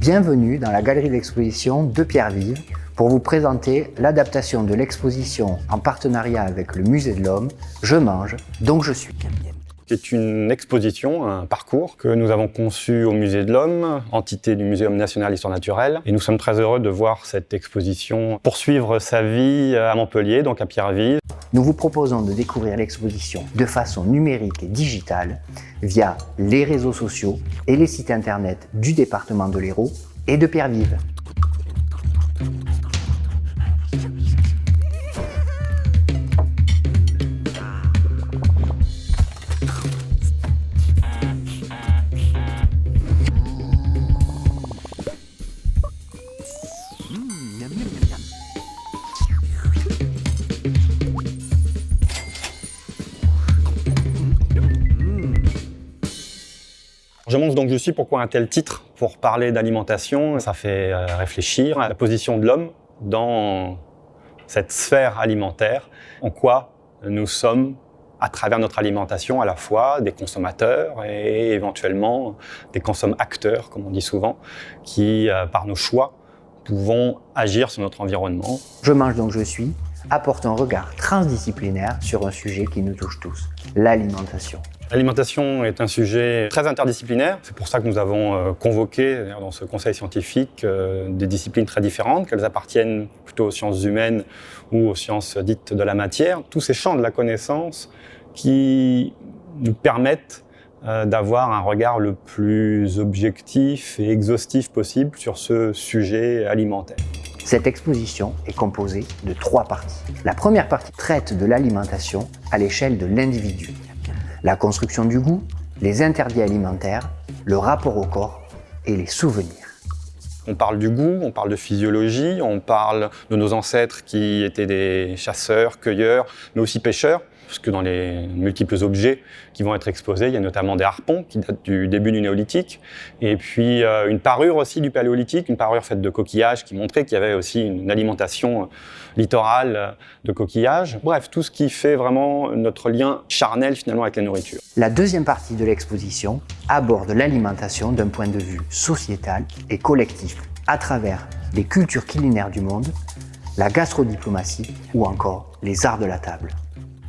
Bienvenue dans la galerie d'exposition de Pierre-Vive pour vous présenter l'adaptation de l'exposition en partenariat avec le Musée de l'Homme « Je mange, donc je suis ». C'est une exposition, un parcours que nous avons conçu au Musée de l'Homme, entité du Muséum national d'histoire naturelle. Et nous sommes très heureux de voir cette exposition poursuivre sa vie à Montpellier, donc à Pierre-Vive. Nous vous proposons de découvrir l'exposition de façon numérique et digitale via les réseaux sociaux et les sites internet du département de l'Hérault et de Pierre-Vive. Je mange donc je suis, pourquoi un tel titre? Pour parler d'alimentation, ça fait réfléchir à la position de l'homme dans cette sphère alimentaire, en quoi nous sommes, à travers notre alimentation, à la fois des consommateurs et éventuellement des consomme-acteurs, comme on dit souvent, qui, par nos choix, pouvons agir sur notre environnement. Je mange donc je suis apporte un regard transdisciplinaire sur un sujet qui nous touche tous, l'alimentation. L'alimentation est un sujet très interdisciplinaire. C'est pour ça que nous avons convoqué dans ce conseil scientifique des disciplines très différentes, qu'elles appartiennent plutôt aux sciences humaines ou aux sciences dites de la matière. Tous ces champs de la connaissance qui nous permettent d'avoir un regard le plus objectif et exhaustif possible sur ce sujet alimentaire. Cette exposition est composée de 3 parties. La première partie traite de l'alimentation à l'échelle de l'individu. La construction du goût, les interdits alimentaires, le rapport au corps et les souvenirs. On parle du goût, on parle de physiologie, on parle de nos ancêtres qui étaient des chasseurs, cueilleurs, mais aussi pêcheurs. Parce que dans les multiples objets qui vont être exposés, il y a notamment des harpons qui datent du début du néolithique, et puis une parure aussi du paléolithique, une parure faite de coquillages qui montrait qu'il y avait aussi une alimentation littorale de coquillages. Bref, tout ce qui fait vraiment notre lien charnel finalement avec la nourriture. La deuxième partie de l'exposition aborde l'alimentation d'un point de vue sociétal et collectif, à travers les cultures culinaires du monde, la gastrodiplomatie ou encore les arts de la table.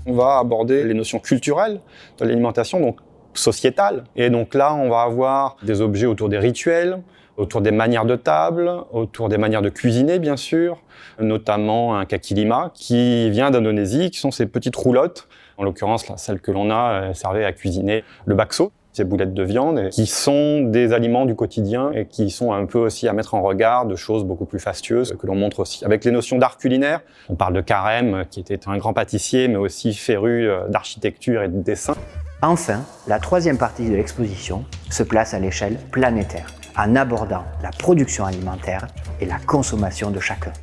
On va aborder les notions culturelles de l'alimentation, donc sociétales. Et donc là, on va avoir des objets autour des rituels, autour des manières de table, autour des manières de cuisiner, bien sûr, notamment un kakilima qui vient d'Indonésie, qui sont ces petites roulottes. En l'occurrence, celle que l'on a servait à cuisiner le bakso, ces boulettes de viande, qui sont des aliments du quotidien et qui sont un peu aussi à mettre en regard de choses beaucoup plus fastueuses que l'on montre aussi. Avec les notions d'art culinaire, on parle de Carême, qui était un grand pâtissier, mais aussi féru d'architecture et de dessin. Enfin, la troisième partie de l'exposition se place à l'échelle planétaire, en abordant la production alimentaire et la consommation de chacun.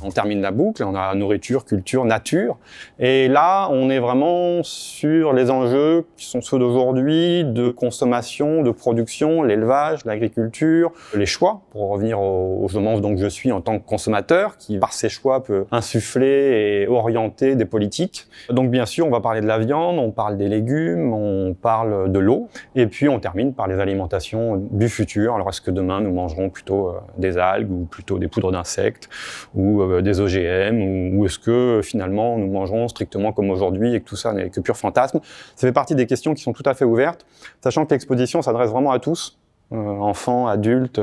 On termine la boucle, on a nourriture, culture, nature. Et là, on est vraiment sur les enjeux qui sont ceux d'aujourd'hui, de consommation, de production, l'élevage, l'agriculture, les choix, pour revenir au je mange donc je suis en tant que consommateur, qui par ses choix peut insuffler et orienter des politiques. Donc bien sûr, on va parler de la viande, on parle des légumes, on parle de l'eau, et puis on termine par les alimentations du futur. Alors est-ce que demain nous mangerons plutôt des algues, ou plutôt des poudres d'insectes, ou des OGM, ou est-ce que finalement nous mangerons strictement comme aujourd'hui et que tout ça n'est que pur fantasme? Ça fait partie des questions qui sont tout à fait ouvertes, sachant que l'exposition s'adresse vraiment à tous, enfants, adultes,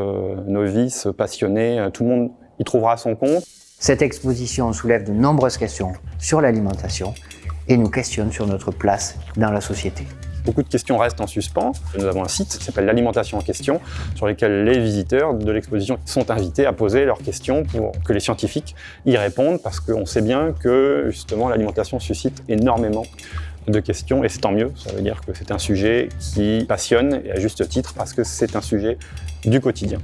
novices, passionnés, tout le monde y trouvera son compte. Cette exposition soulève de nombreuses questions sur l'alimentation et nous questionne sur notre place dans la société. Beaucoup de questions restent en suspens. Nous avons un site qui s'appelle l'alimentation en question, sur lequel les visiteurs de l'exposition sont invités à poser leurs questions pour que les scientifiques y répondent, parce qu'on sait bien que justement l'alimentation suscite énormément de questions, et c'est tant mieux. Ça veut dire que c'est un sujet qui passionne, et à juste titre, parce que c'est un sujet du quotidien.